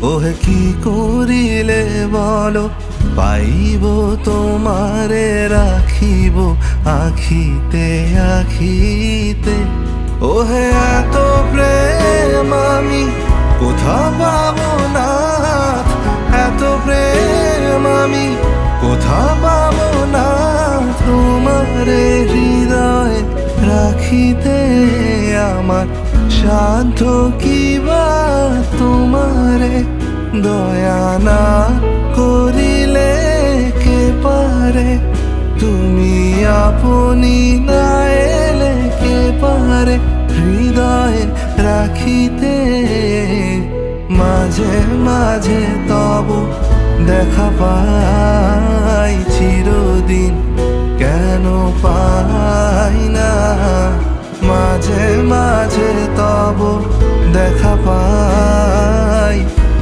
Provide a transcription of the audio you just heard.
ওহে কি করিলে বলো পাইব তোমারে রাখিব আখিতে আখিতে। ওহে এত প্রেম আমি কোথা পাবো না, এত প্রেম আমি কোথা পাবো না। তোমারে হৃদয়ে রাখিতে আমার সাধ্য কিবা, তোমারে দয়া না করিলে কে পারে। তুমি আপনি না এলে কে পারে হৃদয়ে রাখিতে। মাঝে মাঝে তব দেখা পাই চিরদিন কেন পাই না। মাঝে মাঝে তব দেখা পাই